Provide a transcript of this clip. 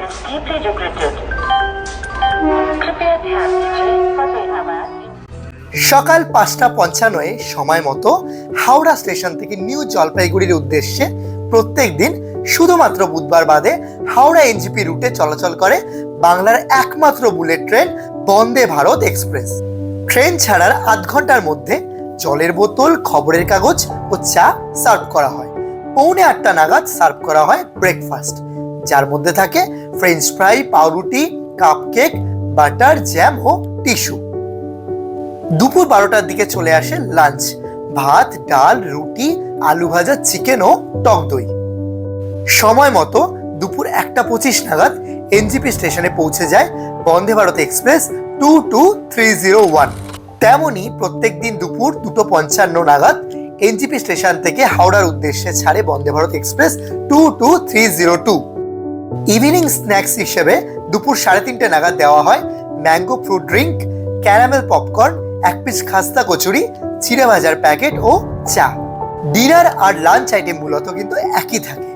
is deeply regretted. कृपया ध्यान दीजिए पते आवाज। সকাল ৫:৫৫ সময় মতো হাওড়া স্টেশন থেকে নিউ জলপাইগুড়ির উদ্দেশ্যে প্রত্যেক দিন শুধুমাত্র বুধবার বাদে হাওড়া এনজিপি রুটে চলাচল করে বাংলার একমাত্র bullet train Vande Bharat express. Train ছাড়ার আধ ঘন্টার মধ্যে জলের বোতল, খবরের কাগজ ও চা সার্ভ করা হয়। 7:45 নাগাদ সার্ভ করা হয় ব্রেকফাস্ট, যার মধ্যে থাকে ফ্রেঞ্চ ফ্রাই, পাউরুটি, কাপকেক, বাটার, জ্যাম ও টিস্যু। দুপুর 12টার দিকে চলে আসে লাঞ্চ, ভাত, ডাল, রুটি, আলু ভাজা, চিকেন ও টক দই। সময় মতো দুপুর 1:25 নাগাদ এনজিপি স্টেশনে পৌঁছে যায় বন্দে ভারত এক্সপ্রেস 22301। তেমনি প্রত্যেক দিন দুপুর 2:55 নাগাদ এনজিপি স্টেশন থেকে হাওড়ার উদ্দেশ্যে ছাড়ে Vande Bharat express 22302। Evening snacks হিসেবে দুপুর 3:30 নাগাদ দেওয়া হয় mango fruit drink, caramel popcorn, 1 piece খাস্তা কচুরি, চিড়ে ভাজার প্যাকেট ও চা। ডিনার আর লাঞ্চ আইটেম মূলত কিন্তু একই থাকে।